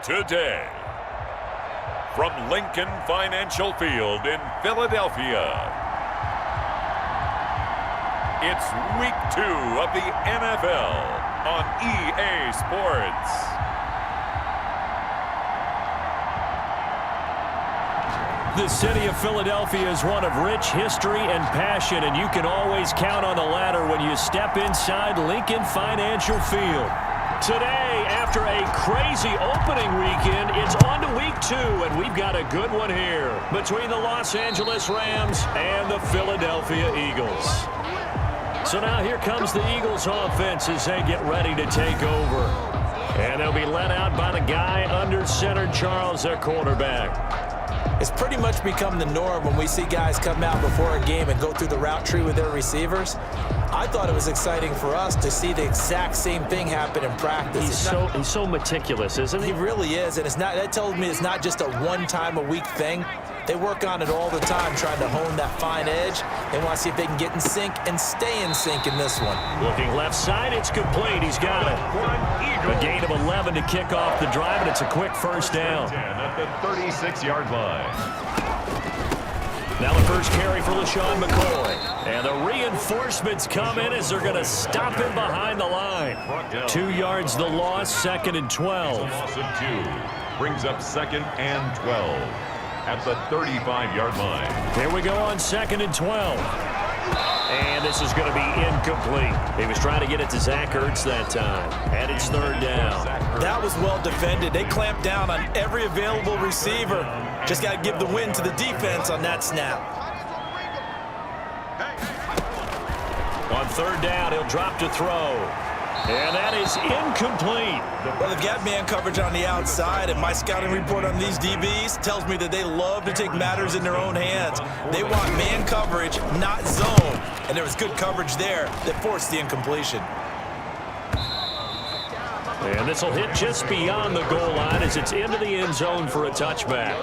today. From Lincoln Financial Field in Philadelphia, it's Week 2 of the NFL on EA Sports. The city of Philadelphia is one of rich history and passion, and you can always count on the latter when you step inside Lincoln Financial Field. Today, after a crazy opening weekend, it's on to Week 2, and we've got a good one here between the Los Angeles Rams and the Philadelphia Eagles. So now here comes the Eagles offense as they get ready to take over. And they'll be led out by the guy under center, Charles, their quarterback. It's pretty much become the norm when we see guys come out before a game and go through the route tree with their receivers. I thought it was exciting for us to see the exact same thing happen in practice. He's so meticulous, isn't he? He really is, and that tells me it's not just a one-time-a-week thing. They work on it all the time, trying to hone that fine edge. They want to see if they can get in sync and stay in sync in this one. Looking left side, it's complete. He's got it. A gain of 11 to kick off the drive, and it's a quick first down. At the 36-yard line. Now the first carry for LaShawn McCoy. And the reinforcements come in as they're going to stop him behind the line. 2 yards the loss, 2nd and 12. Loss of 2 brings up 2nd and 12 at the 35-yard line. Here we go on 2nd and 12. And this is going to be incomplete. He was trying to get it to Zach Ertz that time. And it's 3rd down. That was well defended. They clamped down on every available receiver. Just got to give the win to the defense on that snap. On 3rd down, he'll drop to throw. And that is incomplete. Well, they've got man coverage on the outside, and my scouting report on these DBs tells me that they love to take matters in their own hands. They want man coverage, not zone. And there was good coverage there that forced the incompletion. And this will hit just beyond the goal line as it's into the end zone for a touchback.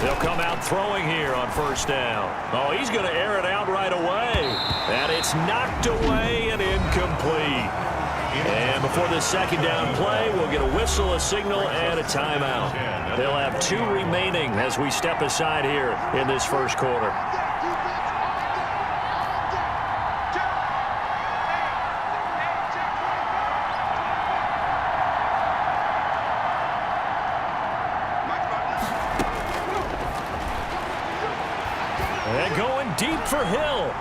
They'll come out throwing here on 1st down. Oh, he's going to air it out right away. And it's knocked away and incomplete. And before the 2nd down play, we'll get a whistle, a signal, and a timeout. They'll have 2 remaining as we step aside here in this first quarter. And going deep for Hill.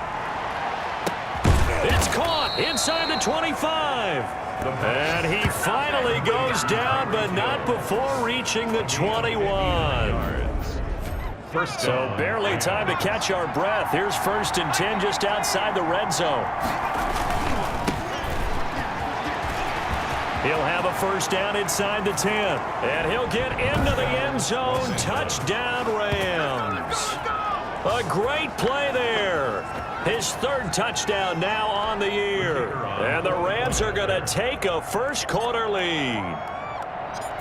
It's caught inside the 25. And he finally goes down, but not before reaching the 21. So barely time to catch our breath. Here's 1st and 10 just outside the red zone. He'll have a 1st down inside the 10. And he'll get into the end zone. Touchdown, Rams. A great play there. His 3rd touchdown now on the year. And the Rams are going to take a first quarter lead.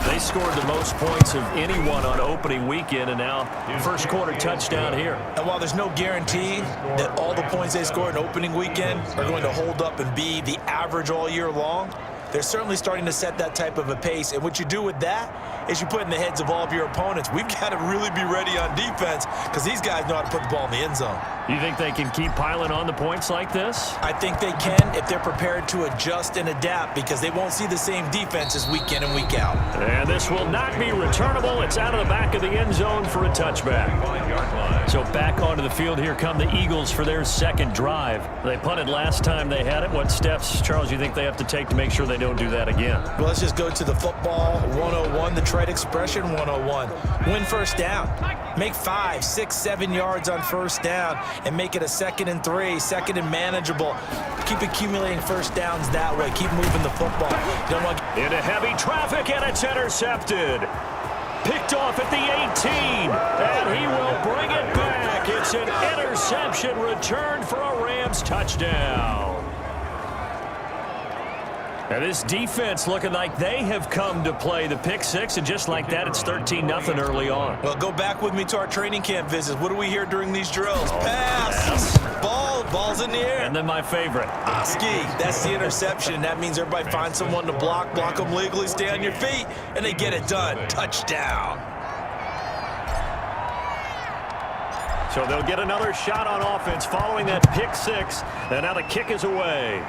They scored the most points of anyone on opening weekend, and now first quarter touchdown here. And while there's no guarantee that all the points they scored in opening weekend are going to hold up and be the average all year long, they're certainly starting to set that type of a pace. And what you do with that is you put in the heads of all of your opponents, we've got to really be ready on defense because these guys know how to put the ball in the end zone. You think they can keep piling on the points like this? I think they can if they're prepared to adjust and adapt because they won't see the same defenses week in and week out. And this will not be returnable. It's out of the back of the end zone for a touchback. So back onto the field, here come the Eagles for their 2nd drive. They punted last time they had it. What steps, Charles, you think they have to take to make sure they don't do that again? Well, let's just go to the football 101, the trade expression 101. Win 1st down. Make 5, 6, 7 yards on 1st down and make it a 2nd and 3, 2nd and manageable. Keep accumulating 1st downs that way. Keep moving the football. You don't want into heavy traffic, and it's intercepted. Picked off at the 18, and he will bring it back. It's an interception returned for a Rams touchdown. And this defense looking like they have come to play the pick six, and just like that, it's 13-0 early on. Well, go back with me to our training camp visits. What do we hear during these drills? Pass. Ball's in the air. And then my favorite. Ski, that's the interception. That means everybody finds someone to block them legally, stay on your feet, and they get it done. Touchdown. So they'll get another shot on offense following that pick six, and now the kick is away.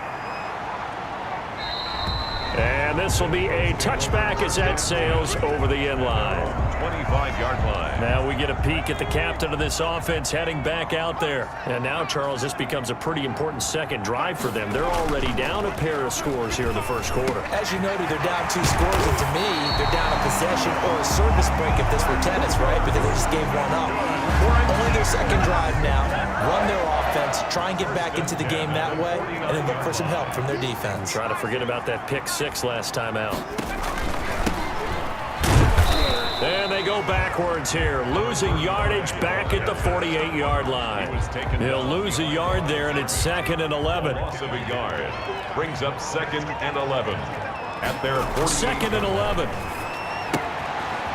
And this will be a touchback as that sails over the end line. 25-yard line. Now we get a peek at the captain of this offense heading back out there. And now, Charles, this becomes a pretty important second drive for them. They're already down a pair of scores here in the first quarter. As you noted, they're down 2 scores, and to me, they're down a possession or a service break if this were tennis, right? Because they just gave one up. Only their second drive now. Run their offense, try and get back into the game that way, and then look for some help from their defense. Try to forget about that pick six last time out. And they go backwards here, losing yardage back at the 48-yard line. He'll lose a yard there, and it's 2nd and 11. Loss of a yard brings up 2nd and 11 at their 2nd and 11.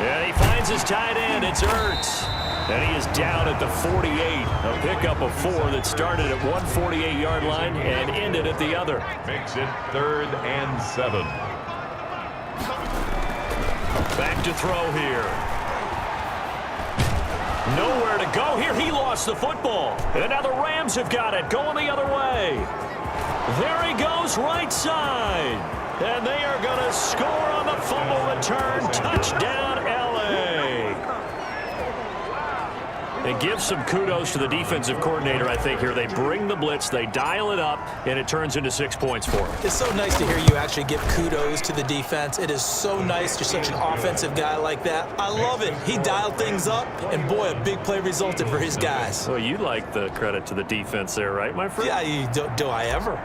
And he finds his tight end. It's Ertz. And he is down at the 48. A pickup of 4 that started at 148-yard line and ended at the other. Makes it 3rd and 7. Back to throw here. Nowhere to go here. He lost the football. And now the Rams have got it, going the other way. There he goes, right side. And they are going to score on the fumble return. Touchdown, L.A. And give some kudos to the defensive coordinator, I think, here. They bring the blitz, they dial it up, and it turns into 6 points for them. It's so nice to hear you actually give kudos to the defense. It is so nice. You're such an offensive guy like that. I love it. He dialed things up, and boy, a big play resulted for his guys. Well, you like the credit to the defense there, right, my friend? Yeah, do I ever?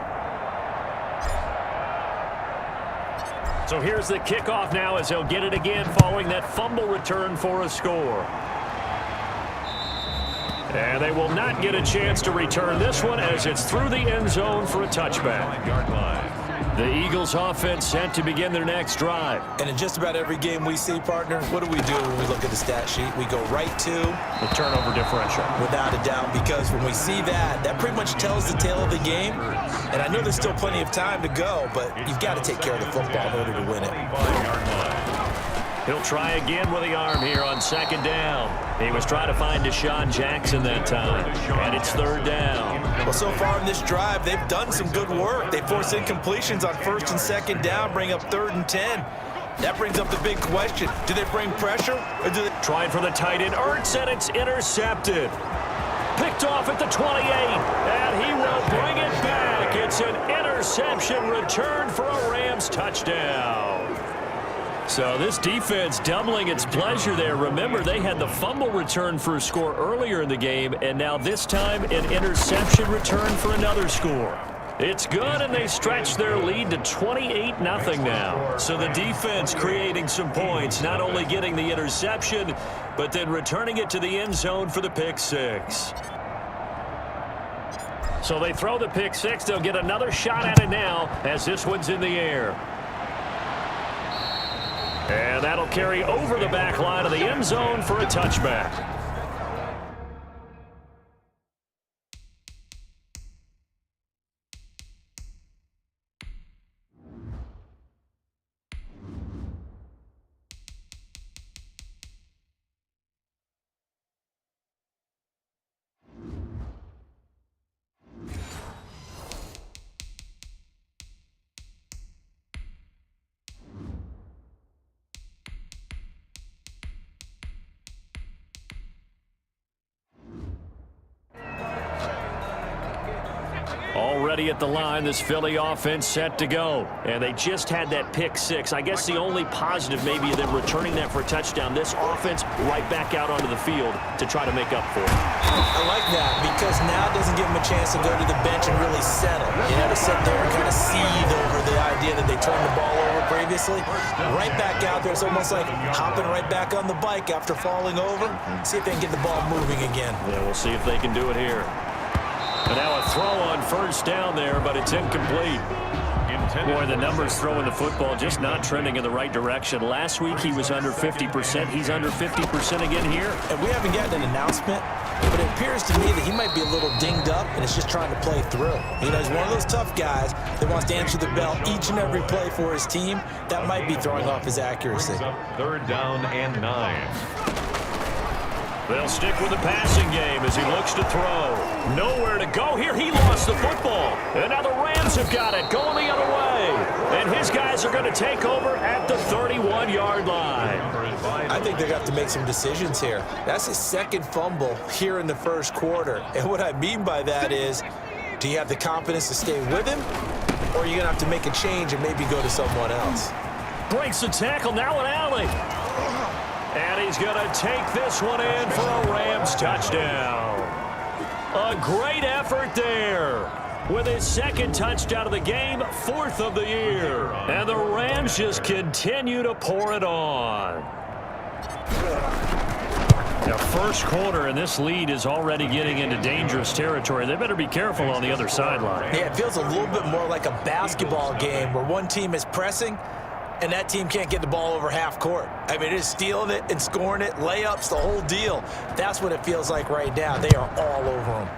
So here's the kickoff now as he'll get it again following that fumble return for a score. And they will not get a chance to return this one as it's through the end zone for a touchback. The Eagles offense set to begin their next drive. And in just about every game we see, partner, what do we do when we look at the stat sheet? We go right to the turnover differential. Without a doubt, because when we see that, that pretty much tells the tale of the game. And I know there's still plenty of time to go, but you've got to take care of the football in order to win it. He'll try again with the arm here on 2nd down. He was trying to find Deshaun Jackson that time. And it's 3rd down. Well, so far in this drive, they've done some good work. They force incompletions on 1st and 2nd down, bring up 3rd and 10. That brings up the big question. Do they bring pressure, or do they... Trying for the tight end, Ertz, and it's intercepted. Picked off at the 28, and he will bring it back. It's an interception return for a Rams touchdown. So this defense doubling its pleasure there. Remember, they had the fumble return for a score earlier in the game, and now this time an interception return for another score. It's good, and they stretch their lead to 28-0 now. So the defense creating some points, not only getting the interception, but then returning it to the end zone for the pick six. So they throw the pick six. They'll get another shot at it now as this one's in the air. And that'll carry over the back line of the end zone for a touchback. Already at the line, this Philly offense set to go. And they just had that pick six. I guess the only positive maybe of them returning that for a touchdown. This offense right back out onto the field to try to make up for it. I like that because now it doesn't give them a chance to go to the bench and really settle. You know, to sit there and kind of seethe over the idea that they turned the ball over previously. Right back out there. It's almost like hopping right back on the bike after falling over. See if they can get the ball moving again. Yeah, we'll see if they can do it here. And now a throw on 1st down there, but it's incomplete. Boy, the numbers throwing the football just not trending in the right direction. Last week he was under 50%. He's under 50% again here. And we haven't gotten an announcement, but it appears to me that he might be a little dinged up and is just trying to play through. You know, he's one of those tough guys that wants to answer the bell each and every play for his team. That might be throwing off his accuracy. Third down and 9. They'll stick with the passing game as he looks to throw. Nowhere to go here. He lost the football. And now the Rams have got it going the other way. And his guys are going to take over at the 31-yard line. I think they're going to have to make some decisions here. That's his second fumble here in the first quarter. And what I mean by that is, do you have the confidence to stay with him? Or are you going to have to make a change and maybe go to someone else? Breaks the tackle. Now an alley. And he's going to take this one in for a Rams touchdown. A great effort there. With his second touchdown of the game, 4th of the year. And the Rams just continue to pour it on. Now, first quarter, and this lead is already getting into dangerous territory. They better be careful on the other sideline. Yeah, it feels a little bit more like a basketball game where one team is pressing and that team can't get the ball over half court. I mean, it is stealing it and scoring it, layups, the whole deal. That's what it feels like right now. They are all over them.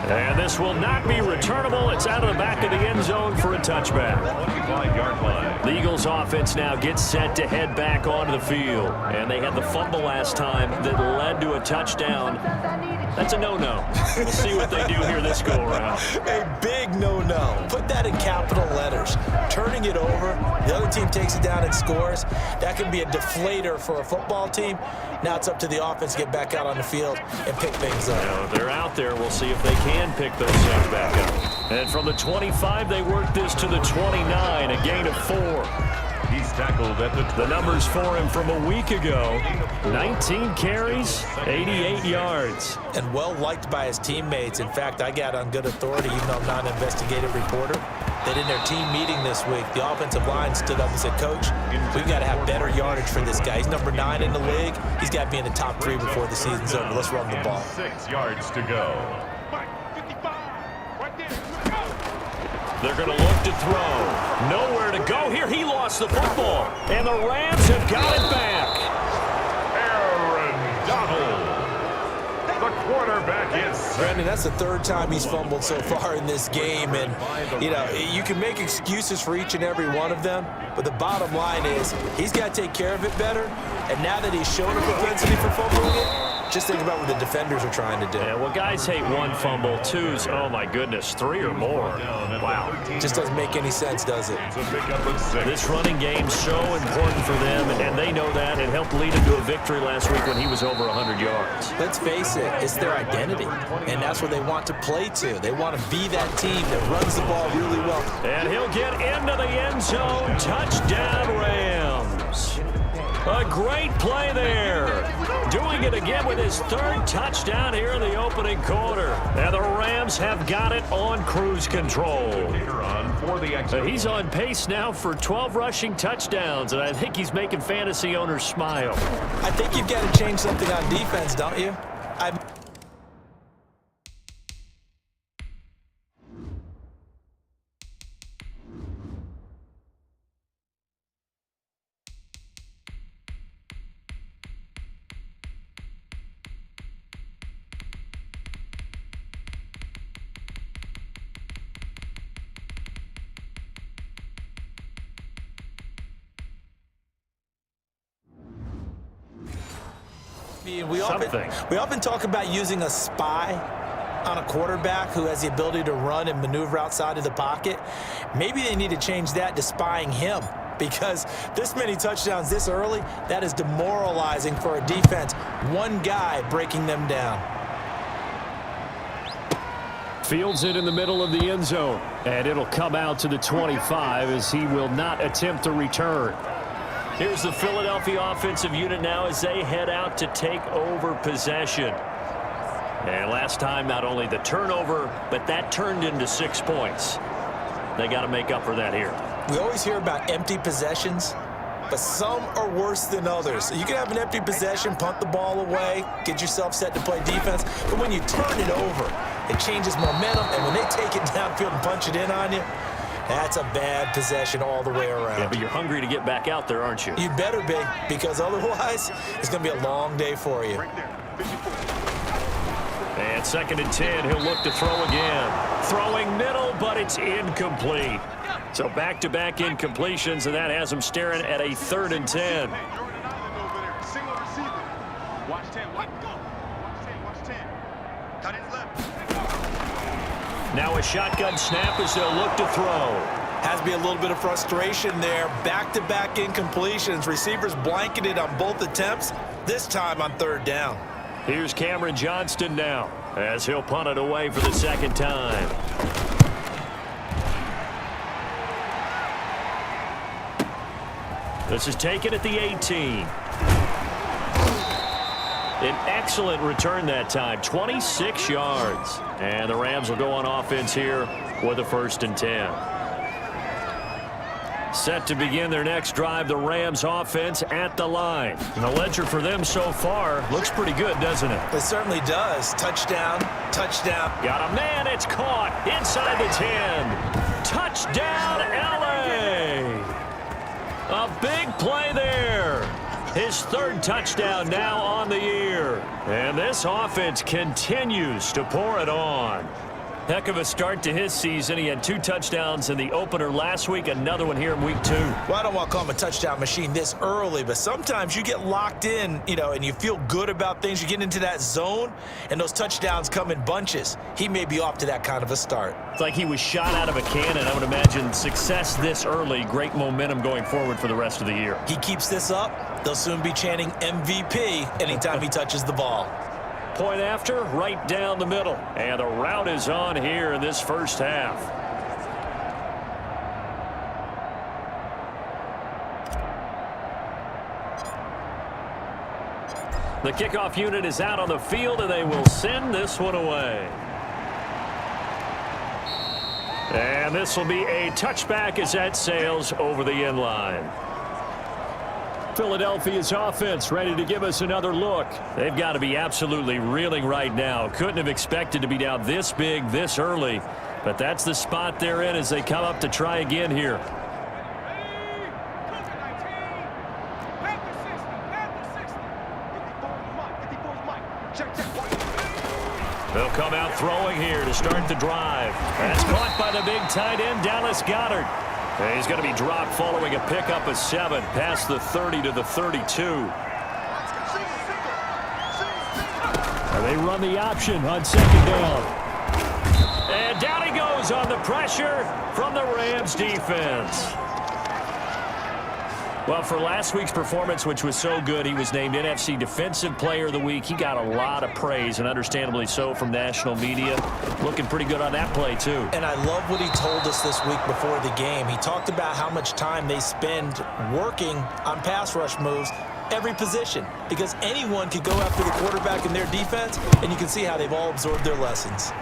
And this will not be returnable. It's out of the back of the end zone for a touchback. 25-yard line. The Eagles offense now gets set to head back onto the field. And they had the fumble last time that led to a touchdown. That's a no-no. We'll see what they do here this go-around. A big no-no. Put that in capital letters. Turning it over, the other team takes it down and scores. That can be a deflator for a football team. Now it's up to the offense to get back out on the field and pick things up. Now, they're out there. We'll see if they can pick those things back up. And from the 25, they work this to the 29, a gain of 4. He's tackled at The numbers for him from a week ago, 19 carries, 88 yards. And well liked by his teammates. In fact, I got on good authority, even though I'm not an investigative reporter, that in their team meeting this week, the offensive line stood up and said, Coach, we've got to have better yardage for this guy. He's number 9 in the league. He's got to be in the top 3 before the season's over. Let's run the ball. 6 yards to go. They're going to look to throw. Nowhere to go here. He lost the football. And the Rams have got it back. Aaron Donald, the quarterback is. Brandon, that's the 3rd time he's fumbled so far in this game. And, you know, you can make excuses for each and every one of them. But the bottom line is he's got to take care of it better. And now that he's shown a propensity for fumbling it, just think about what the defenders are trying to do. Yeah, well, guys hate 1 fumble, 2's, oh my goodness, 3 or more. Wow. Just doesn't make any sense, does it? This running game's so important for them, and they know that. It helped lead him to a victory last week when he was over 100 yards. Let's face it, it's their identity, and that's what they want to play to. They want to be that team that runs the ball really well. And he'll get into the end zone. Touchdown, Rams. A great play there. Doing it again with his 3rd touchdown here in the opening quarter. And the Rams have got it on cruise control. He's on pace now for 12 rushing touchdowns, and I think he's making fantasy owners smile. I think you've got to change something on defense, don't you? We often talk about using a spy on a quarterback who has the ability to run and maneuver outside of the pocket. Maybe they need to change that to spying him, because this many touchdowns this early, that is demoralizing for a defense. One guy breaking them down. Fields it in the middle of the end zone, and it'll come out to the 25 as he will not attempt to return. Here's the Philadelphia offensive unit now as they head out to take over possession. And last time, not only the turnover, but that turned into 6 points. They got to make up for that here. We always hear about empty possessions, but some are worse than others. So you can have an empty possession, punt the ball away, get yourself set to play defense, but when you turn it over, it changes momentum, and when they take it downfield and punch it in on you, that's a bad possession all the way around. Yeah, but you're hungry to get back out there, aren't you? You better be, because otherwise, it's going to be a long day for you. And 2nd and 10, he'll look to throw again. Throwing middle, but it's incomplete. So back-to-back incompletions, and that has him staring at a 3rd and 10. Now a shotgun snap as they'll look to throw. Has to be a little bit of frustration there. Back-to-back incompletions. Receivers blanketed on both attempts, this time on 3rd down. Here's Cameron Johnston now, as he'll punt it away for the 2nd time. This is taken at the 18. An excellent return that time, 26 yards. And the Rams will go on offense here with a 1st and 10. Set to begin their next drive, the Rams offense at the line. And the ledger for them so far looks pretty good, doesn't it? It certainly does. Touchdown, touchdown. Got a man, it's caught inside the 10. Touchdown, LA! A big play there. His 3rd touchdown now on the year. And this offense continues to pour it on. Heck of a start to his season. He had 2 touchdowns in the opener last week, another one here in week 2. Well, I don't want to call him a touchdown machine this early, but sometimes you get locked in, and you feel good about things. You get into that zone, and those touchdowns come in bunches. He may be off to that kind of a start. It's like he was shot out of a cannon. I would imagine success this early, great momentum going forward for the rest of the year. He keeps this up, they'll soon be chanting MVP anytime he touches the ball. Point after, right down the middle. And the route is on here in this 1st half. The kickoff unit is out on the field, and they will send this one away. And this will be a touchback as that sails over the end line. Philadelphia's offense ready to give us another look. They've got to be absolutely reeling right now. Couldn't have expected to be down this big this early, but that's the spot they're in as they come up to try again here. They'll come out throwing here to start the drive. That's caught by the big tight end, Dallas Goedert. And he's going to be dropped following a pickup of 7 past the 30 to the 32. And they run the option on 2nd down. And down he goes on the pressure from the Rams defense. Well, for last week's performance, which was so good, he was named NFC Defensive Player of the Week. He got a lot of praise, and understandably so, from national media. Looking pretty good on that play, too. And I love what he told us this week before the game. He talked about how much time they spend working on pass rush moves, every position, because anyone could go after the quarterback in their defense, and you can see how they've all absorbed their lessons.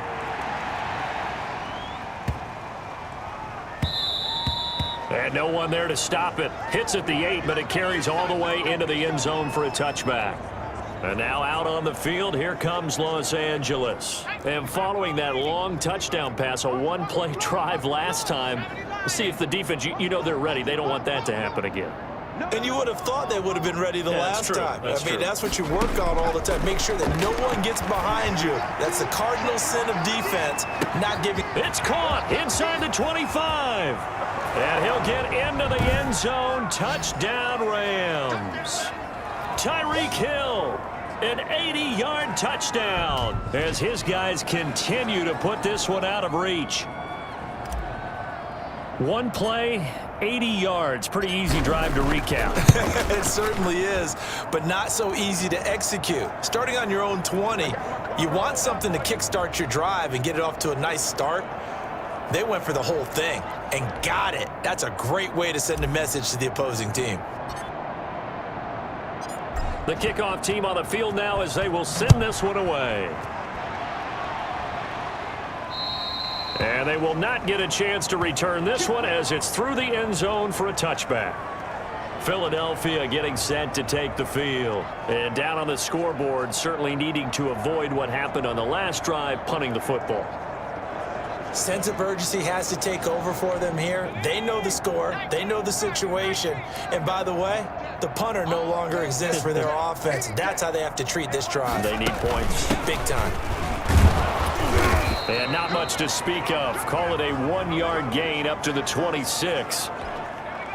And no one there to stop it. Hits at the 8, but it carries all the way into the end zone for a touchback. And now out on the field, here comes Los Angeles. And following that long touchdown pass, a one-play drive last time, see if the defense, you know they're ready. They don't want that to happen again. And you would have thought they would have been ready the last time. That's true. That's what you work on all the time. Make sure that no one gets behind you. That's the cardinal sin of defense, not giving. It's caught inside the 25. And he'll get into the end zone. Touchdown, Rams. Tyreek Hill, an 80-yard touchdown as his guys continue to put this one out of reach. One play, 80 yards. Pretty easy drive to recap. It certainly is, but not so easy to execute. Starting on your own 20, you want something to kickstart your drive and get it off to a nice start. They went for the whole thing and got it. That's a great way to send a message to the opposing team. The kickoff team on the field now as they will send this one away. And they will not get a chance to return this one as it's through the end zone for a touchback. Philadelphia getting set to take the field. And down on the scoreboard, certainly needing to avoid what happened on the last drive, punting the football. Sense of urgency has to take over for them here. They know the score. They know the situation. And by the way, the punter no longer exists for their offense. That's how they have to treat this drive. They need points. Big time. And not much to speak of. Call it a 1-yard gain up to the 26.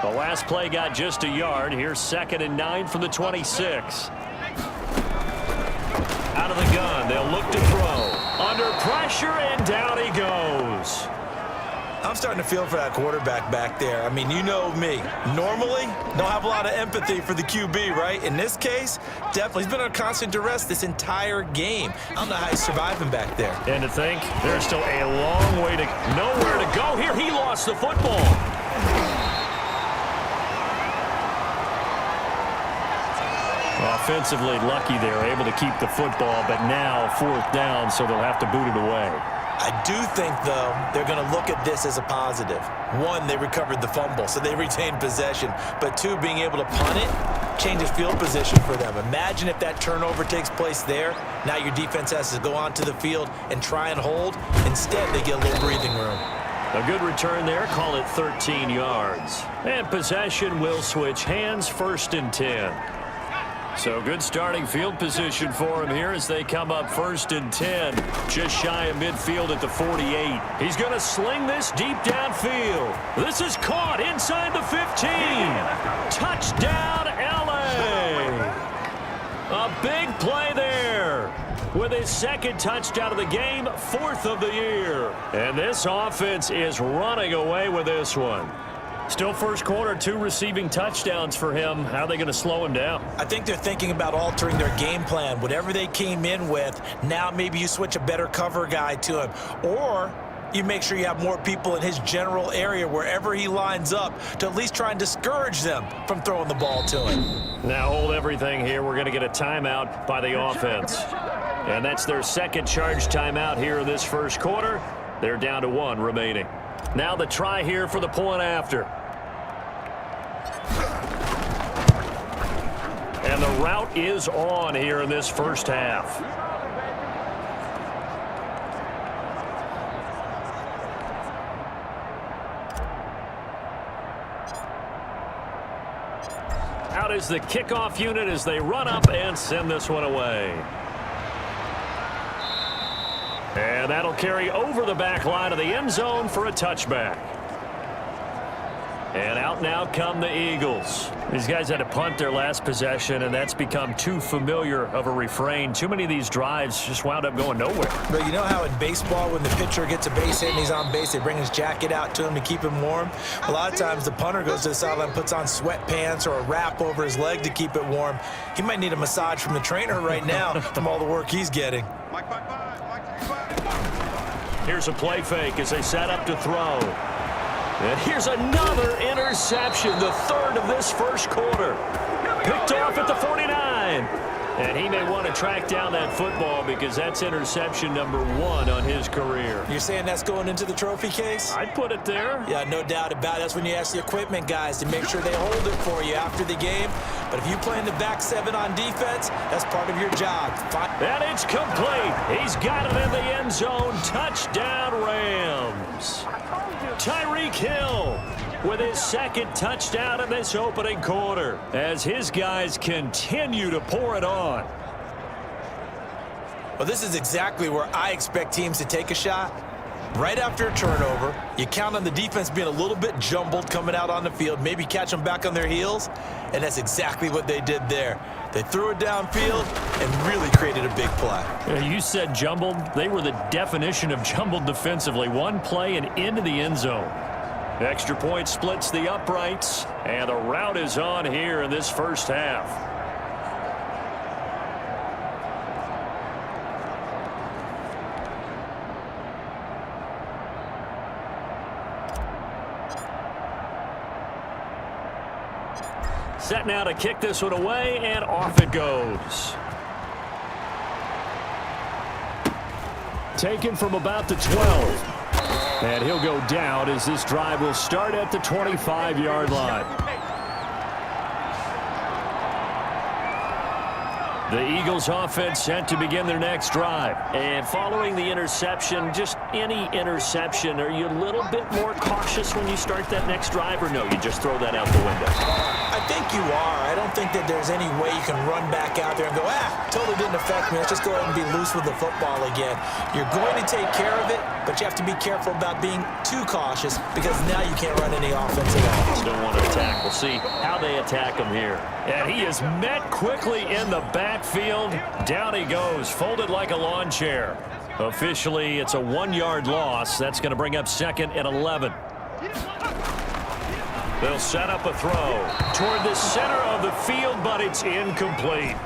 The last play got just a yard. Here's 2nd and 9 from the 26. Out of the gun. They'll look to throw. Under pressure, and down he goes. I'm starting to feel for that quarterback back there. I mean, you know me. Normally, don't have a lot of empathy for the QB, right? In this case, definitely. He's been under constant duress this entire game. I don't know how he's surviving back there. And to think, there's still a long way to nowhere to go here. He lost the football. Offensively lucky they're able to keep the football, but now 4th down, so they'll have to boot it away. I do think, though, they're going to look at this as a positive. 1, they recovered the fumble, so they retained possession. But 2, being able to punt it changes field position for them. Imagine if that turnover takes place there. Now your defense has to go onto the field and try and hold. Instead, they get a little breathing room. A good return there. Call it 13 yards. And possession will switch hands. 1st and 10. So good starting field position for him here as they come up 1st and 10. Just shy of midfield at the 48. He's going to sling this deep downfield. This is caught inside the 15. Touchdown, LA. A big play there. With his 2nd touchdown of the game, 4th of the year. And this offense is running away with this one. Still first quarter, 2 receiving touchdowns for him. How are they going to slow him down? I think they're thinking about altering their game plan. Whatever they came in with, now maybe you switch a better cover guy to him. Or you make sure you have more people in his general area wherever he lines up to at least try and discourage them from throwing the ball to him. Now hold everything here. We're going to get a timeout by the offense. And that's their 2nd charge timeout here in this first quarter. They're down to 1 remaining. Now the try here for the point after. And the route is on here in this first half. Out is the kickoff unit as they run up and send this one away. And that'll carry over the back line of the end zone for a touchback. And out now come the Eagles. These guys had to punt their last possession, and that's become too familiar of a refrain. Too many of these drives just wound up going nowhere. But you know how in baseball, when the pitcher gets a base hit and he's on base, they bring his jacket out to him to keep him warm? A lot of times the punter goes to the sideline, puts on sweatpants or a wrap over his leg to keep it warm. He might need a massage from the trainer right now from all the work he's getting. Here's a play fake as they set up to throw. And here's another interception, the 3rd of this first quarter. Picked off at the 49. And he may want to track down that football because that's interception number 1 on his career. You're saying that's going into the trophy case? I'd put it there. Yeah, no doubt about it. That's when you ask the equipment guys to make sure they hold it for you after the game. But if you play in the back 7 on defense, that's part of your job. And it's complete. He's got it in the end zone. Touchdown, Rams. Tyreek Hill with his 2nd touchdown in this opening quarter as his guys continue to pour it on. Well, this is exactly where I expect teams to take a shot. Right after a turnover, you count on the defense being a little bit jumbled coming out on the field, maybe catch them back on their heels, and that's exactly what they did there. They threw it downfield and really created a big play. You said jumbled. They were the definition of jumbled defensively. One play and into the end zone. Extra point splits the uprights, and the route is on here in this first half. Set now to kick this one away, and off it goes. Taken from about the 12. And he'll go down as this drive will start at the 25-yard line. The Eagles offense set to begin their next drive. And following the interception, just any interception, are you a little bit more cautious when you start that next drive, or no, you just throw that out the window? I think you are. I don't think that there's any way you can run back out there and go, totally didn't affect me. Let's just go ahead and be loose with the football again. You're going to take care of it, but you have to be careful about being too cautious because now you can't run any offense at all. Still want to attack. We'll see how they attack him here. And he is met quickly in the backfield. Down he goes, folded like a lawn chair. Officially, it's a 1-yard loss. That's going to bring up 2nd and 11. They'll set up a throw toward the center of the field, but it's incomplete.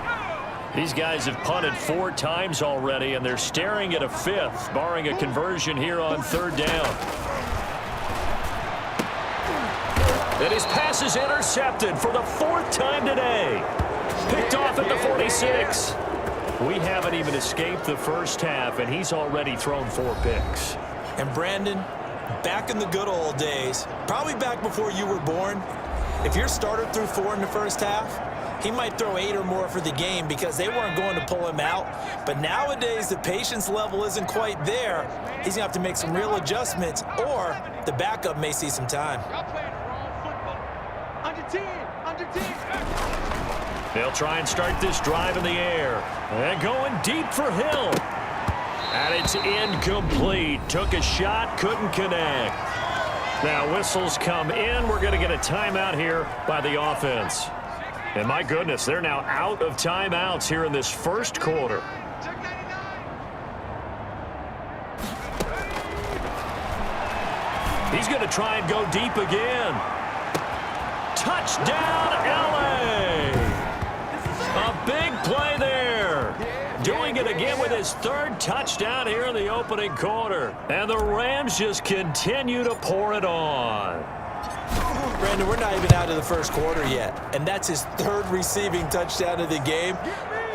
These guys have punted 4 times already, and they're staring at a 5th, barring a conversion here on 3rd down. And his pass is intercepted for the 4th time today. Picked off at the 46. We haven't even escaped the first half, and he's already thrown 4 picks. And Brandon, back in the good old days, probably back before you were born, if your starter threw 4 in the first half, he might throw 8 or more for the game because they weren't going to pull him out. But nowadays, the patience level isn't quite there. He's going to have to make some real adjustments, or the backup may see some time. They'll try and start this drive in the air. And going deep for Hill. And it's incomplete. Took a shot, couldn't connect. Now whistles come in. We're going to get a timeout here by the offense. And my goodness, they're now out of timeouts here in this first quarter. He's going to try and go deep again. Touchdown, LA! A big play there. Doing it again with his 3rd touchdown here in the opening quarter. And the Rams just continue to pour it on. Brandon, we're not even out of the first quarter yet, and that's his 3rd receiving touchdown of the game.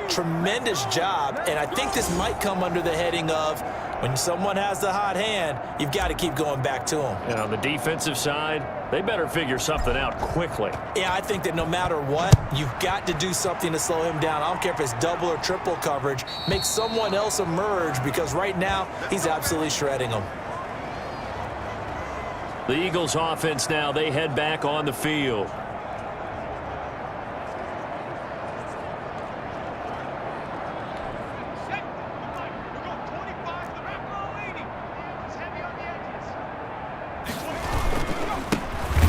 Tremendous job, and I think this might come under the heading of when someone has the hot hand, you've got to keep going back to them. And on the defensive side, they better figure something out quickly. Yeah, I think that no matter what, you've got to do something to slow him down. I don't care if it's double or triple coverage. Make someone else emerge because right now he's absolutely shredding them. The Eagles offense now, they head back on the field.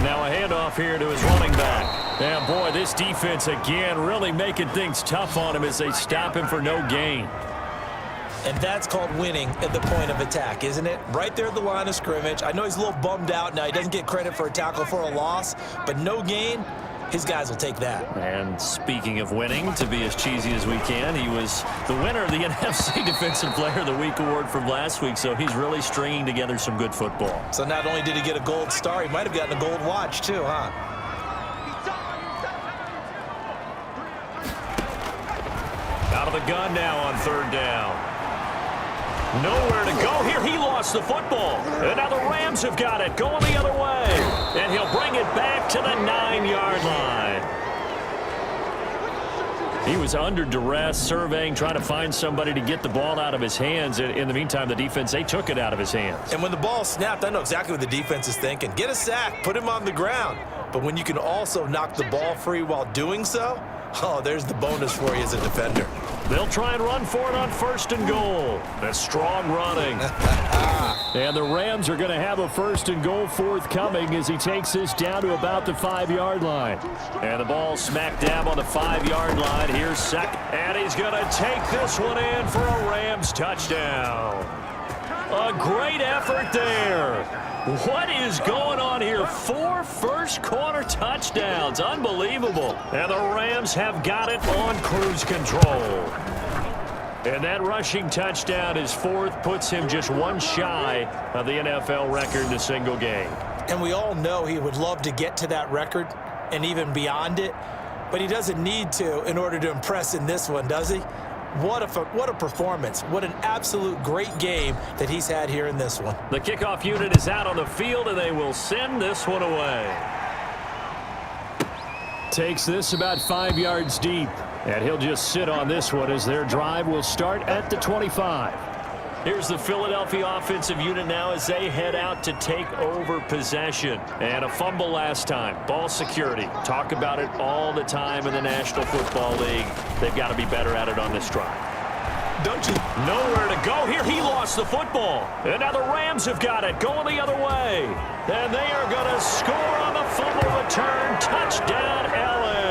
Now a handoff here to his running back. And boy, this defense again really making things tough on him as they stop him for no gain. And that's called winning at the point of attack, isn't it? Right there at the line of scrimmage. I know he's a little bummed out now. He doesn't get credit for a tackle for a loss, but no gain, his guys will take that. And speaking of winning, to be as cheesy as we can, he was the winner of the NFC Defensive Player of the Week award from last week, so he's really stringing together some good football. So not only did he get a gold star, he might have gotten a gold watch too, huh? Out of the gun now on 3rd down. Nowhere to go here. He lost the football. And now the Rams have got it going the other way. And he'll bring it back to the 9-yard line. He was under duress, surveying, trying to find somebody to get the ball out of his hands. In the meantime, the defense, they took it out of his hands. And when the ball snapped, I know exactly what the defense is thinking. Get a sack, put him on the ground. But when you can also knock the ball free while doing so, oh, there's the bonus for you as a defender. They'll try and run for it on 1st and goal. That's strong running. And the Rams are going to have a 1st and goal forthcoming as he takes this down to about the 5-yard line. And the ball smack dab on the 5-yard line. Here's second. And he's going to take this one in for a Rams touchdown. A great effort there. What is going on here? 4 first-quarter touchdowns. Unbelievable. And the Rams have got it on cruise control. And that rushing touchdown, his 4th, puts him just 1 shy of the NFL record in a single game. And we all know he would love to get to that record and even beyond it, but he doesn't need to in order to impress in this one, does he? What a performance. What an absolute great game that he's had here in this one. The kickoff unit is out on the field, and they will send this one away. Takes this about 5 yards deep. And he'll just sit on this one as their drive will start at the 25. Here's the Philadelphia offensive unit now as they head out to take over possession. And a fumble last time. Ball security. Talk about it all the time in the National Football League. They've got to be better at it on this drive. Don't you? Nowhere to go here. He lost the football. And now the Rams have got it going the other way. And they are going to score on the fumble return. Touchdown, L.A.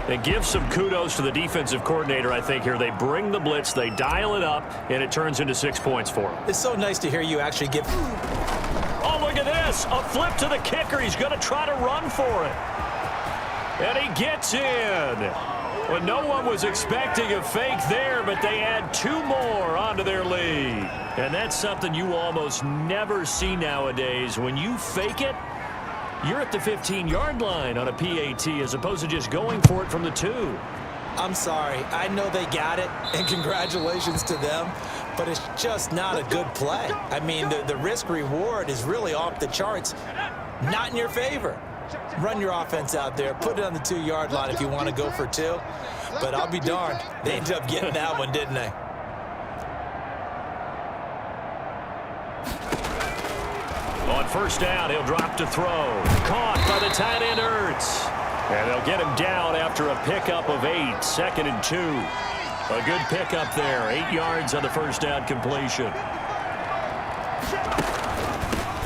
And give some kudos to the defensive coordinator, I think, here. They bring the blitz, they dial it up, and it turns into 6 points for them. It's so nice to hear you actually give. Oh, look at this. A flip to the kicker. He's going to try to run for it. And he gets in. Well, no one was expecting a fake there, but they add 2 more onto their lead. And that's something you almost never see nowadays. When you fake it, you're at the 15-yard line on a PAT as opposed to just going for it from the 2. I'm sorry. I know they got it, and congratulations to them, but it's just not a good play. I mean, the risk-reward is really off the charts, not in your favor. Run your offense out there. Put it on the 2-yard line if you want to go for 2. But I'll be darned. They ended up getting that one, didn't they? On first down, he'll drop to throw. Caught by the tight end, Ertz. And they'll get him down after a pickup of 8. 2nd and 2. A good pickup there. 8 yards on the first down completion.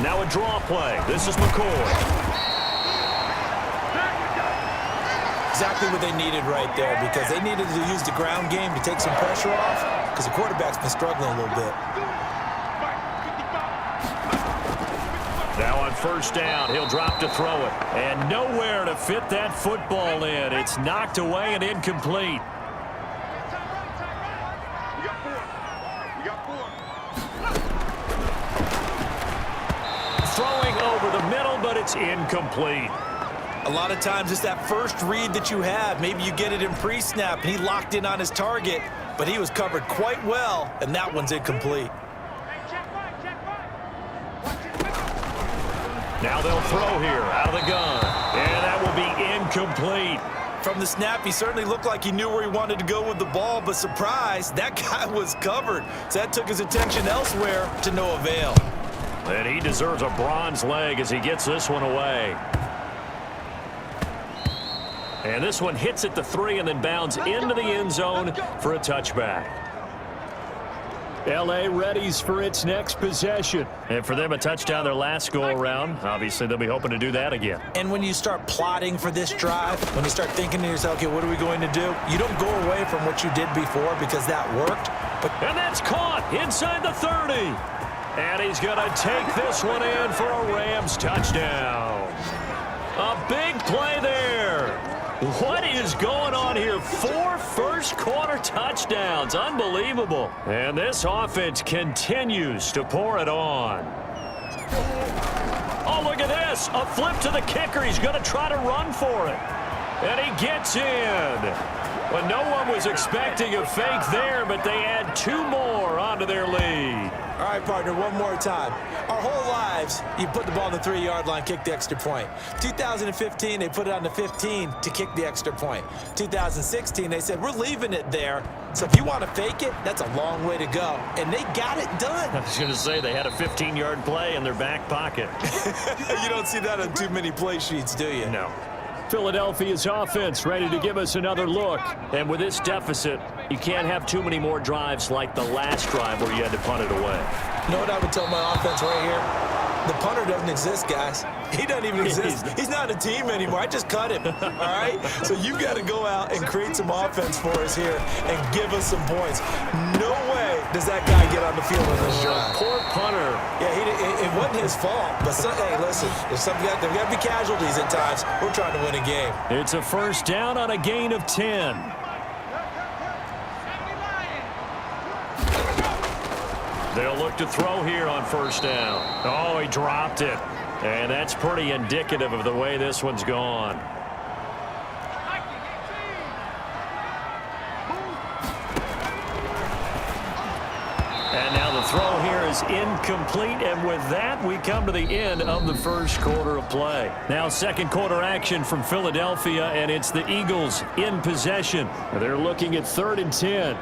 Now a draw play. This is McCoy. Exactly what they needed right there, because they needed to use the ground game to take some pressure off, because the quarterback's been struggling a little bit. Now on first down, he'll drop to throw it. And nowhere to fit that football in. It's knocked away and incomplete. Throwing over the middle, but it's incomplete. A lot of times it's that first read that you have. Maybe you get it in pre-snap, and he locked in on his target, but he was covered quite well, and that one's incomplete. Now they'll throw here out of the gun. And that will be incomplete. From the snap, he certainly looked like he knew where he wanted to go with the ball, but surprise, that guy was covered. So that took his attention elsewhere to no avail. And he deserves a bronze leg as he gets this one away. And this one hits at the 3 and then bounds into the end zone for a touchback. L.A. readies for its next possession. And for them, a touchdown their last go-around. Obviously, they'll be hoping to do that again. And when you start plotting for this drive, when you start thinking to yourself, okay, what are we going to do? You don't go away from what you did before because that worked. And that's caught inside the 30. And he's going to take this one in for a Rams touchdown. A big play there. What is going on here? 4 first-quarter touchdowns. Unbelievable. And this offense continues to pour it on. Oh, look at this. A flip to the kicker. He's going to try to run for it. And he gets in. Well, no one was expecting a fake there, but they add 2 more onto their lead. All right, partner, one more time. Our whole lives, you put the ball on the 3-yard line, kick the extra point. 2015, they put it on the 15 to kick the extra point. 2016, they said, we're leaving it there. So if you want to fake it, that's a long way to go. And they got it done. I was going to say they had a 15-yard play in their back pocket. You don't see that on too many play sheets, do you? No. Philadelphia's offense ready to give us another look. And with this deficit, you can't have too many more drives like the last drive where you had to punt it away. You know what I would tell my offense right here? The punter doesn't exist, guys. He doesn't even exist. He's not a team anymore. I just cut him, all right? So you got to go out and create some offense for us here and give us some points. No way does that guy get on the field in this drive. Poor punter. Yeah, it wasn't his fault. But, hey, listen, there's got to be casualties at times. We're trying to win a game. It's a first down on a gain of 10. They'll look to throw here on first down. Oh, he dropped it. And that's pretty indicative of the way this one's gone. And now the throw here is is incomplete, and with that, we come to the end of the first quarter of play. Now, second quarter action from Philadelphia, and it's the Eagles in possession. They're looking at 3rd and 10.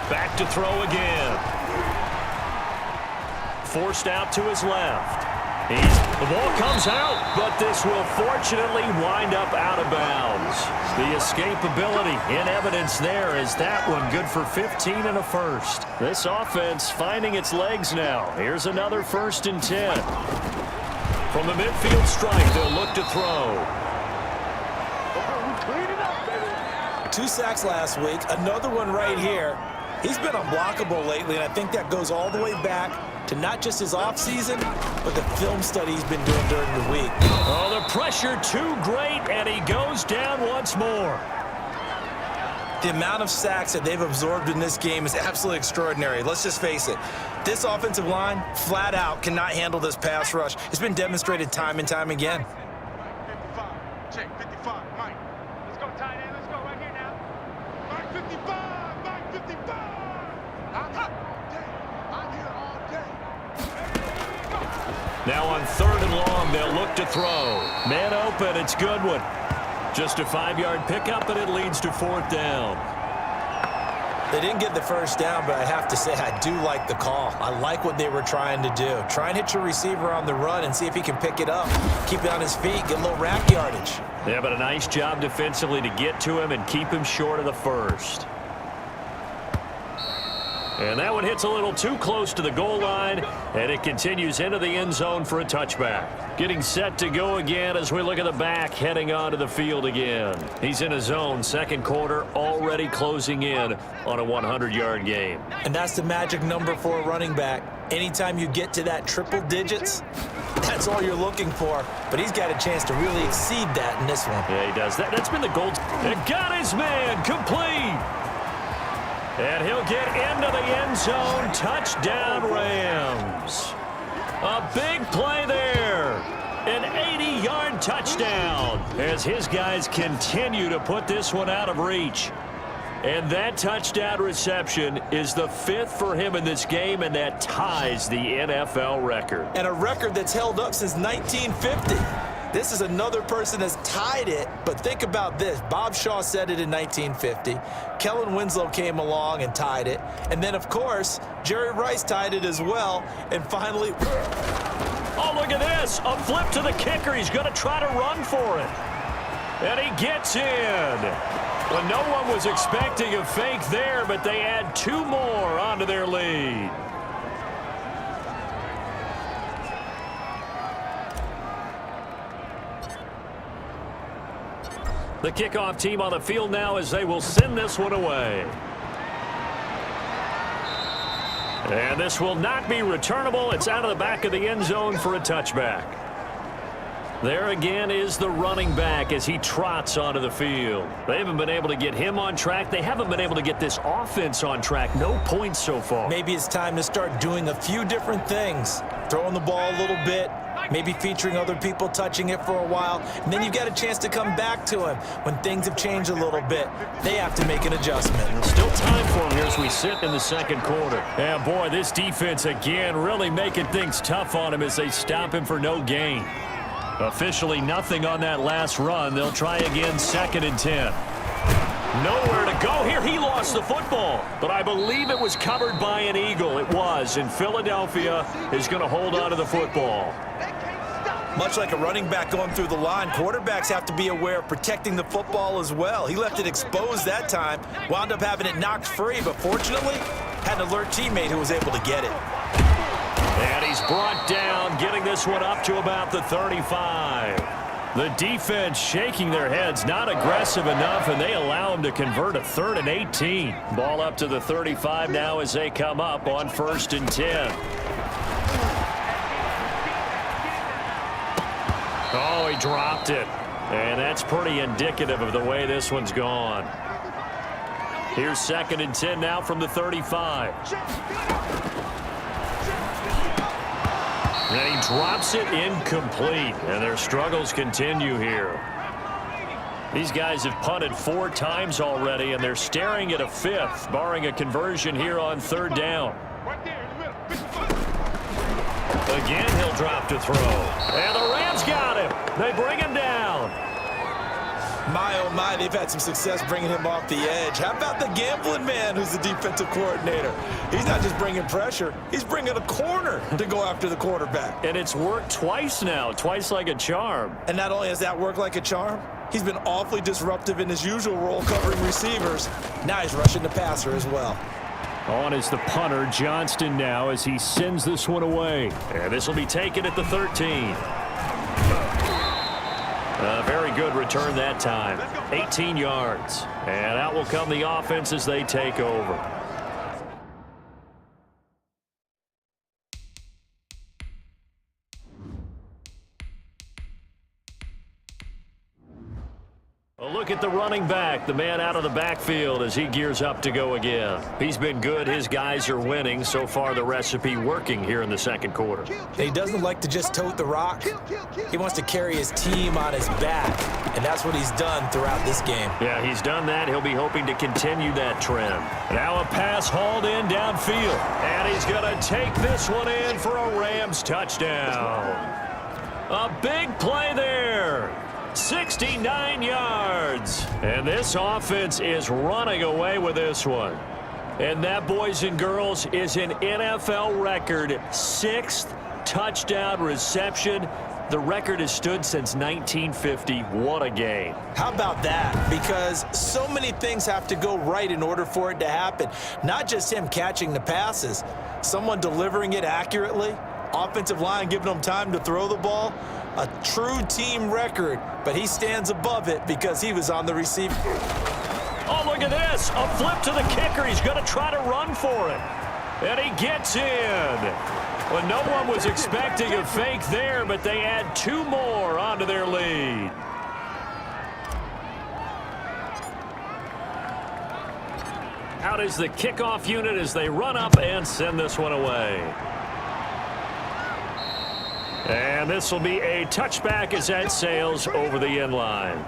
Back to throw again. Forced out to his left. The ball comes out, but this will fortunately wind up out of bounds. The escapability in evidence there as that one good for 15 and a first. This offense finding its legs now. Here's another 1st and 10. From the midfield strike, they'll look to throw. 2 sacks last week, another one right here. He's been unblockable lately, and I think that goes all the way back to not just his offseason, but the film study he's been doing during the week. Oh, the pressure too great, and he goes down once more. The amount of sacks that they've absorbed in this game is absolutely extraordinary. Let's just face it. This offensive line, flat out, cannot handle this pass rush. It's been demonstrated time and time again. 55. Check, 55. Mike. Let's go, tight end. Let's go right here now. Mike 55. Mike 55. I'm here all day. Now on 3rd and long, they'll look to throw. Man open, it's Goodwin. Just a 5-yard pickup, and it leads to 4th down. They didn't get the first down, but I have to say I do like the call. I like what they were trying to do. Try and hit your receiver on the run and see if he can pick it up. Keep it on his feet, get a little rack yardage. Yeah, but a nice job defensively to get to him and keep him short of the first. And that one hits a little too close to the goal line, and it continues into the end zone for a touchback. Getting set to go again as we look at the back, heading onto the field again. He's in his zone, second quarter, already closing in on a 100-yard game. And that's the magic number for a running back. Anytime you get to that triple digits, that's all you're looking for. But he's got a chance to really exceed that in this one. Yeah, he does. That's been the goal. And got his man complete. And he'll get into the end zone. Touchdown, Rams. A big play there. An 80-yard touchdown as his guys continue to put this one out of reach. And that touchdown reception is the 5th for him in this game, and that ties the NFL record. And a record that's held up since 1950. This is another person that's tied it, but think about this. Bob Shaw said it in 1950. Kellen Winslow came along and tied it. And then, of course, Jerry Rice tied it as well. And finally... Oh, look at this. A flip to the kicker. He's going to try to run for it. And he gets in. Well, no one was expecting a fake there, but they add 2 more onto their lead. The kickoff team on the field now as they will send this one away. And this will not be returnable. It's out of the back of the end zone for a touchback. There again is the running back as he trots onto the field. They haven't been able to get him on track. They haven't been able to get this offense on track. No points so far. Maybe it's time to start doing a few different things. Throwing the ball a little bit. Maybe featuring other people touching it for a while. And then you've got a chance to come back to him when things have changed a little bit. They have to make an adjustment. Still time for him here as we sit in the second quarter. And boy, this defense again really making things tough on him as they stop him for no gain. Officially nothing on that last run. They'll try again, 2nd and 10. Nowhere to go here. He lost the football, but I believe it was covered by an Eagle. It was, and Philadelphia is going to hold on to the football. Much like a running back going through the line, quarterbacks have to be aware of protecting the football as well. He left it exposed that time, wound up having it knocked free, but fortunately, had an alert teammate who was able to get it. And he's brought down, getting this one up to about the 35. The defense shaking their heads, not aggressive enough, and they allow him to convert a 3rd and 18. Ball up to the 35 now as they come up on 1st and 10. Oh, he dropped it. And that's pretty indicative of the way this one's gone. Here's 2nd and 10 now from the 35. And he drops it incomplete. And their struggles continue here. These guys have punted 4 times already, and they're staring at a 5th, barring a conversion here on 3rd down. Again, he'll drop to throw. And the Rams got him. They bring him down. My, oh my, they've had some success bringing him off the edge. How about the gambling man who's the defensive coordinator? He's not just bringing pressure. He's bringing a corner to go after the quarterback. And it's worked twice now, twice like a charm. And not only has that worked like a charm, he's been awfully disruptive in his usual role covering receivers. Now he's rushing the passer as well. On is the punter, Johnston, now as he sends this one away. And this will be taken at the 13. A very good return that time. 18 yards. And out will come the offense as they take over. A look at the running back, the man out of the backfield as he gears up to go again. He's been good. His guys are winning. So far, the recipe working here in the 2nd quarter. He doesn't like to just tote the rock. He wants to carry his team on his back, and that's what he's done throughout this game. Yeah, he's done that. He'll be hoping to continue that trend. Now a pass hauled in downfield, and he's going to take this one in for a Rams touchdown. A big play there. 69 yards. And this offense is running away with this one. And that, boys and girls, is an NFL record 6th touchdown reception. The record has stood since 1950. What a game. How about that? Because so many things have to go right in order for it to happen. Not just him catching the passes, someone delivering it accurately, offensive line giving him time to throw the ball. A true team record, but he stands above it because he was on the receiver. Oh, look at this. A flip to the kicker. He's going to try to run for it. And he gets in. Well, no one was expecting a fake there, but they add 2 more onto their lead. Out is the kickoff unit as they run up and send this one away. And this will be a touchback as that sails over the end line.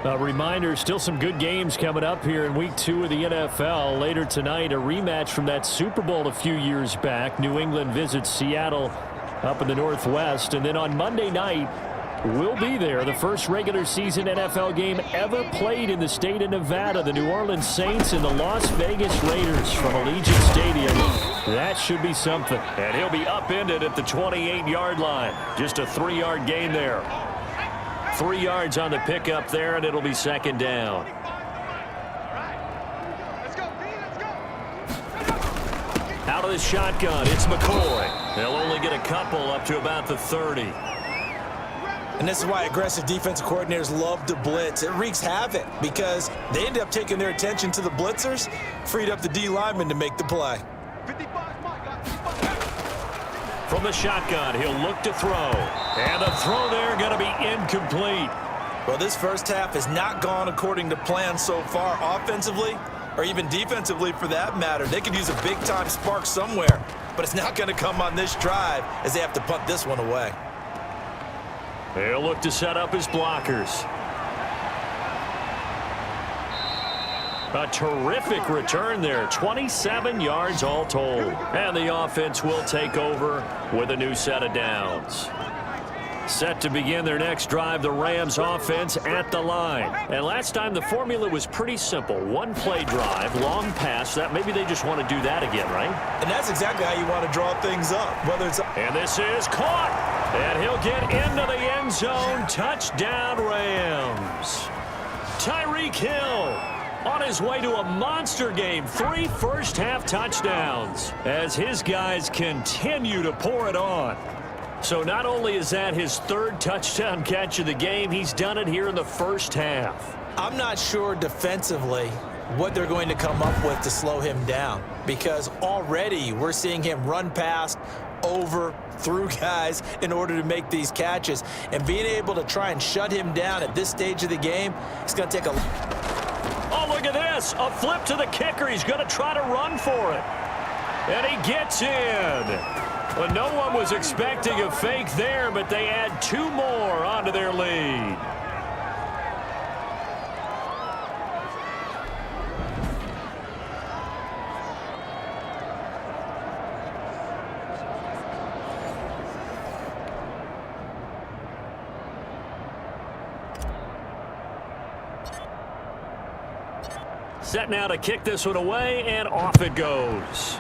A reminder, still some good games coming up here in Week 2 of the NFL. Later tonight, a rematch from that Super Bowl a few years back. New England visits Seattle up in the Northwest. And then on Monday night, we'll be there. The first regular season NFL game ever played in the state of Nevada. The New Orleans Saints and the Las Vegas Raiders from Allegiant Stadium. That should be something. And he'll be upended at the 28-yard line. Just a 3-yard gain there. 3 yards on the pickup there, and it'll be 2nd down. Out of the shotgun, it's McCoy. They'll only get a couple up to about the 30. And this is why aggressive defensive coordinators love to blitz. It wreaks havoc because they end up taking their attention to the blitzers, freed up the D lineman to make the play. From the shotgun, he'll look to throw. And the throw there going to be incomplete. Well, this first half has not gone according to plan so far offensively or even defensively for that matter. They could use a big-time spark somewhere, but it's not going to come on this drive as they have to punt this one away. They'll look to set up his blockers. A terrific return there. 27 yards all told. And the offense will take over with a new set of downs. Set to begin their next drive, the Rams offense at the line. And last time the formula was pretty simple. One play drive, long pass. That maybe they just want to do that again, right? And that's exactly how you want to draw things up. Whether it's and this is caught. And he'll get into the end zone. Touchdown, Rams. Tyreek Hill on his way to a monster game. 3 first-half touchdowns as his guys continue to pour it on. So not only is that his 3rd touchdown catch of the game, he's done it here in the first half. I'm not sure defensively what they're going to come up with to slow him down because already we're seeing him run past, over, through guys in order to make these catches. And being able to try and shut him down at this stage of the game, it's going to take a... Oh, look at this. A flip to the kicker. He's going to try to run for it. And he gets in. Well, no one was expecting a fake there, but they add 2 more onto their lead. Set now to kick this one away, and off it goes.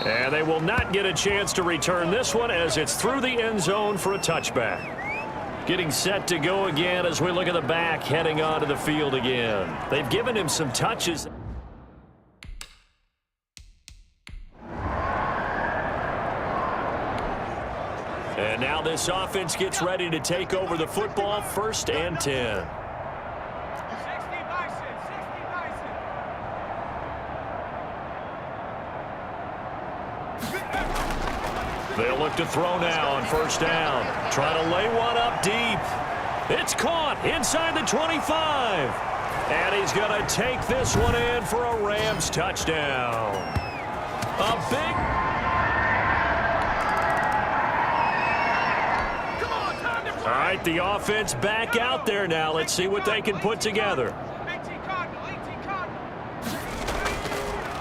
And they will not get a chance to return this one as it's through the end zone for a touchback. Getting set to go again as we look at the back heading onto the field again. They've given him some touches. And now this offense gets ready to take over the football, 1st and 10. They'll look to throw now on 1st down. Trying to lay one up deep. It's caught inside the 25. And he's going to take this one in for a Rams touchdown. A big... All right, the offense back out there now. Let's see what they can put together.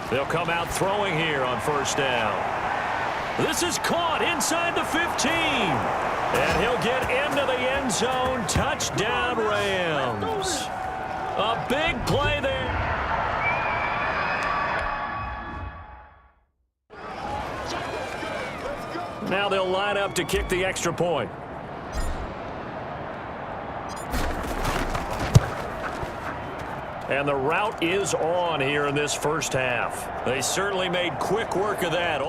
They'll come out throwing here on 1st down. This is caught inside the 15. And he'll get into the end zone. Touchdown, Rams. A big play there. Now they'll line up to kick the extra point. And the route is on here in this 1st half. They certainly made quick work of that.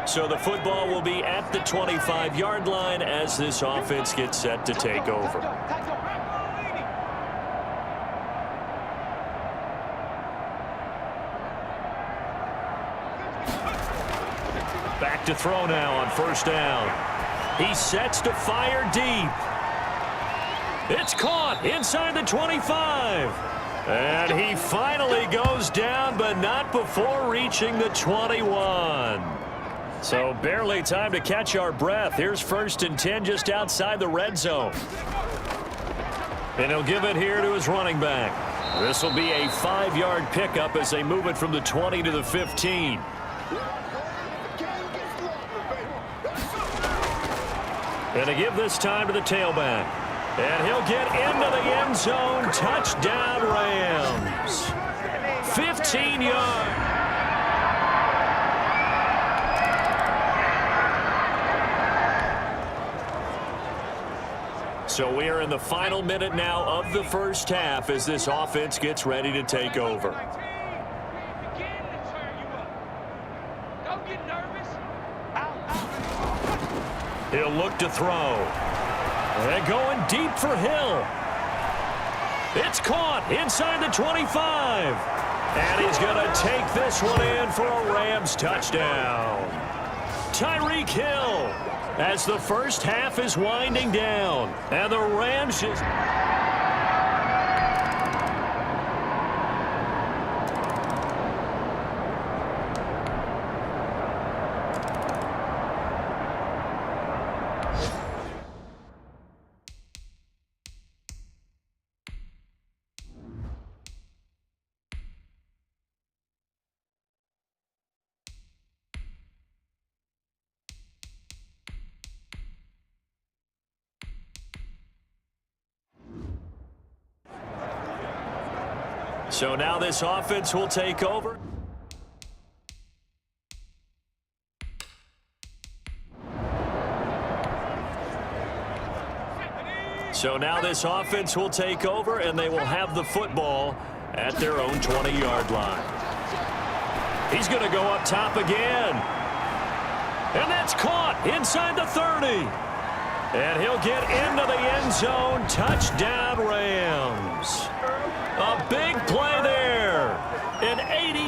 So the football will be at the 25-yard line as this offense gets set to take over. Back to throw now on 1st down. He sets to fire deep. It's caught inside the 25. And he finally goes down, but not before reaching the 21. So barely time to catch our breath. Here's 1st and 10 just outside the red zone. And he'll give it here to his running back. This will be a 5-yard pickup as they move it from the 20 to the 15. And to give this time to the tailback. And he'll get into the end zone. Touchdown, Rams. 15 yards. So we are in the final minute now of the 1st half as this offense gets ready to take over. He'll look to throw. And going deep for Hill. It's caught inside the 25. And he's going to take this one in for a Rams touchdown. Tyreek Hill as the 1st half is winding down. And the Rams just... So now this offense will take over. So now this offense will take over, and they will have the football at their own 20-yard line. He's going to go up top again. And that's caught inside the 30. And he'll get into the end zone. Touchdown, Rams. A big play there. An 80.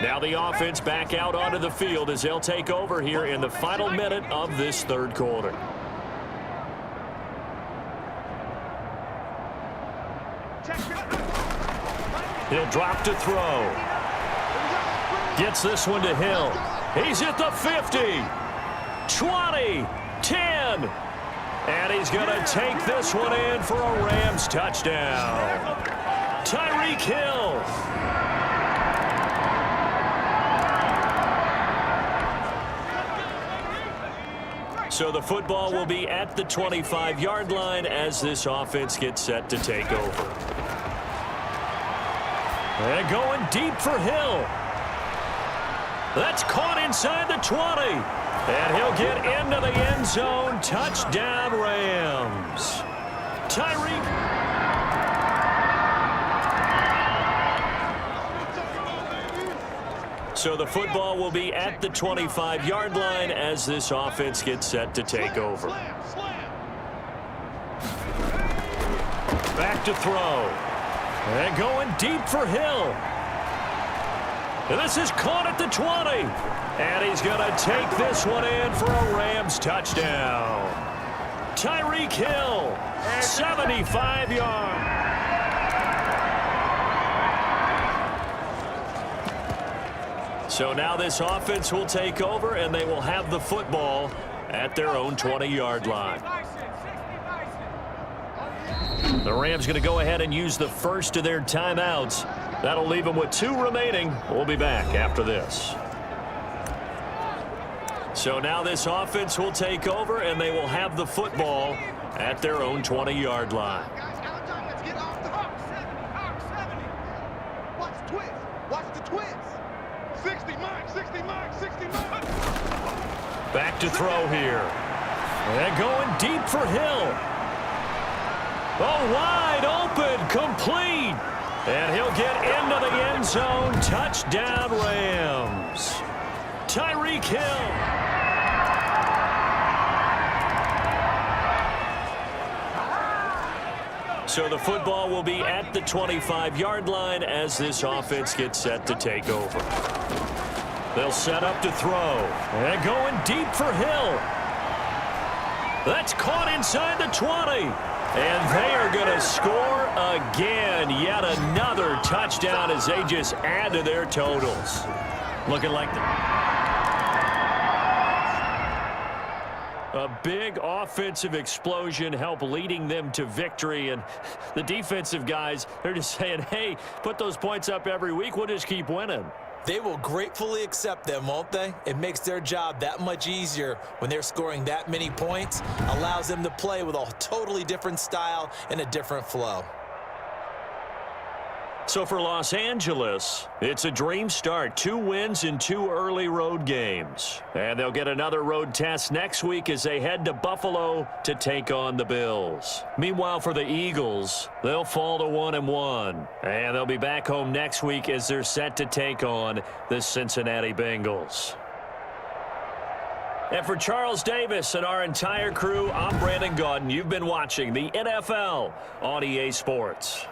Now the offense back out onto the field as they'll take over here in the final minute of this third quarter. He'll drop to throw. Gets this one to Hill. He's at the 50, 20, 10. And he's going to take this one in for a Rams touchdown. Tyreek Hill. So the football will be at the 25-yard line as this offense gets set to take over. And going deep for Hill. That's caught inside the 20. And he'll get into the end zone. Touchdown, Rams. Tyreek. So the football will be at the 25-yard line as this offense gets set to take over. Back to throw. And going deep for Hill. And this is caught at the 20. And he's going to take this one in for a Rams touchdown. Tyreek Hill, 75 yards. So now this offense will take over, and they will have the football at their own 20-yard line. The Rams going to go ahead and use the first of their timeouts. That'll leave them with 2 remaining. We'll be back after this. So now this offense will take over, and they will have the football at their own 20-yard line. Watch the twist. Watch the twist. 60 mark, 60 mark, 60 mark. Back to throw here. And going deep for Hill. Oh, wide open, complete. And he'll get into the end zone. Touchdown, Rams. Tyreek Hill. So the football will be at the 25-yard line as this offense gets set to take over. They'll set up to throw. And going deep for Hill. That's caught inside the 20. And they are going to score again. Yet another touchdown as they just add to their totals. Looking like a big offensive explosion help leading them to victory. And the defensive guys, they're just saying, hey, put those points up every week. We'll just keep winning. They will gratefully accept them, won't they? It makes their job that much easier when they're scoring that many points. Allows them to play with a totally different style and a different flow. So for Los Angeles, it's a dream start. 2 wins in 2 early road games. And they'll get another road test next week as they head to Buffalo to take on the Bills. Meanwhile, for the Eagles, they'll fall to 1-1. And they'll be back home next week as they're set to take on the Cincinnati Bengals. And for Charles Davis and our entire crew, I'm Brandon Gaudin. You've been watching the NFL on EA Sports.